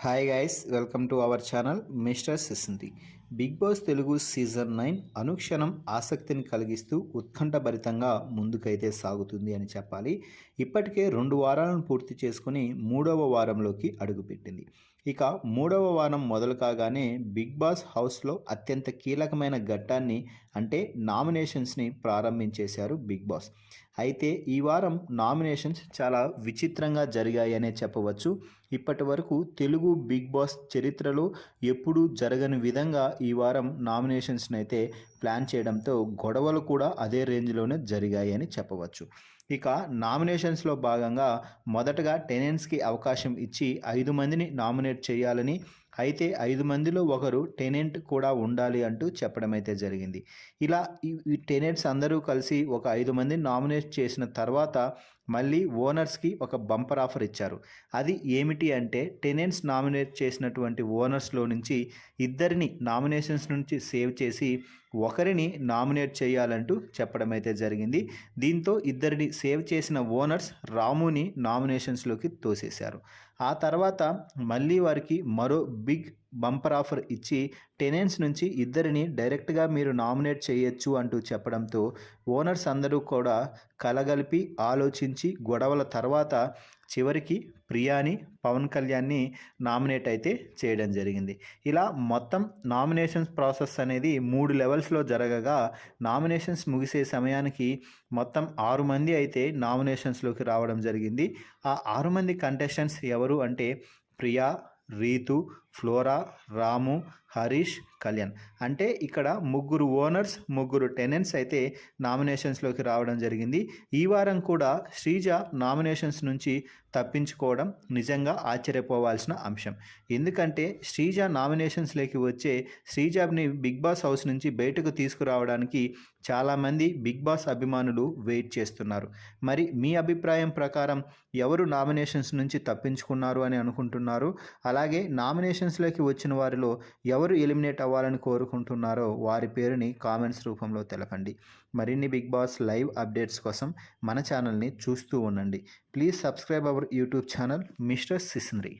Hi guys, welcome to our channel mister సిసింది. Bigg Boss Telugu season 9 అనుక్షణం ఆసక్తిని కలిగిస్తూ ఉత్కంఠభరితంగా ముందుకైతే సాగుతుంది అని చెప్పాలి. ఇప్పటికే 2 వారాలను పూర్తి చేసుకుని 3వ వారంలోకి అడుగుపెట్టింది. ఇక 3వ వారం మొదలు కాగానే బిగ్ బాస్ హౌస్లో అత్యంత కీలకమైన ఘట్టాన్ని అంటే నామినేషన్స్ని ప్రారంభించేశారు బిగ్ బాస్. అయితే ఈ వారం నామినేషన్స్ చాలా విచిత్రంగా జరిగాయనే చెప్పవచ్చు. ఇప్పటి వరకు తెలుగు బిగ్ బాస్ చరిత్రలో ఎప్పుడూ జరగని విధంగా ఈ వారం నామినేషన్స్ని అయితే ప్లాన్ చేయడంతో గొడవలు కూడా అదే రేంజ్లోనే జరిగాయి అని చెప్పవచ్చు. ఇక నామినేషన్స్లో భాగంగా మొదటగా టెనెంట్స్కి అవకాశం ఇచ్చి 5 మందిని నామినేట్ చేయాలని, అయితే 5 మందిలో ఒకరు టెనెంట్ కూడా ఉండాలి అంటూ చెప్పడం అయితే జరిగింది. ఇలా ఈ టెనెంట్స్ అందరూ కలిసి ఒక 5 మందిని నామినేట్ చేసిన తర్వాత మళ్ళీ ఓనర్స్కి ఒక బంపర్ ఆఫర్ ఇచ్చారు. అది ఏమిటి అంటే టెనెంట్స్ నామినేట్ చేసినటువంటి ఓనర్స్లో నుంచి ఇద్దరిని నామినేషన్స్ నుంచి సేవ్ చేసి ఒకరిని నామినేట్ చేయాలంటూ చెప్పడం అయితే జరిగింది. దీంతో ఇద్దరిని సేవ్ చేసిన ఓనర్స్ రాముని నామినేషన్స్లోకి తోసేశారు. ఆ తర్వాత మళ్ళీ వారికి మరో బిగ్ బంపర్ ఆఫర్ ఇచ్చి టెనెంట్స్ నుంచి ఇద్దరిని డైరెక్ట్గా మీరు నామినేట్ చేయొచ్చు అంటూ చెప్పడంతో ఓనర్స్ అందరూ కూడా కలగలిపి ఆలోచించి గొడవల తర్వాత చివరికి ప్రియాని, పవన్ కళ్యాణ్ని నామినేట్ అయితే చేయడం జరిగింది. ఇలా మొత్తం నామినేషన్స్ ప్రాసెస్ అనేది 3 లెవెల్స్లో జరగగా నామినేషన్స్ ముగిసే సమయానికి మొత్తం 6 మంది అయితే నామినేషన్స్లోకి రావడం జరిగింది. ఆ 6 మంది కంటెస్టెంట్స్ ఎవరు అంటే ప్రియా, రీతు, ఫ్లోరా, రాము, హరీష్, కళ్యాణ్. అంటే ఇక్కడ 3 ఓనర్స్, 3 టెనెంట్స్ అయితే నామినేషన్స్లోకి రావడం జరిగింది. ఈ వారం కూడా శ్రీజ నామినేషన్స్ నుంచి తప్పించుకోవడం నిజంగా ఆశ్చర్యపోవాల్సిన అంశం. ఎందుకంటే శ్రీజ నామినేషన్స్లోకి వచ్చే శ్రీజని బిగ్ బాస్ హౌస్ నుంచి బయటకు తీసుకురావడానికి చాలామంది బిగ్ బాస్ అభిమానులు వెయిట్ చేస్తున్నారు. మరి మీ అభిప్రాయం ప్రకారం ఎవరు నామినేషన్స్ నుంచి తప్పించుకున్నారు అని అనుకుంటున్నారు? అలాగే నామినేషన్స్లోకి వచ్చిన వారిలో ఎవరు ఎలిమినేట్ అవ్వాలని కోరుకుంటున్నారో వారి పేరుని కామెంట్స్ రూపంలో తెలపండి. మరిన్ని బిగ్ బాస్ లైవ్ అప్డేట్స్ కోసం మన ఛానల్ని చూస్తూ ఉండండి. Please subscribe our YouTube channel mister సిసిన్రీ.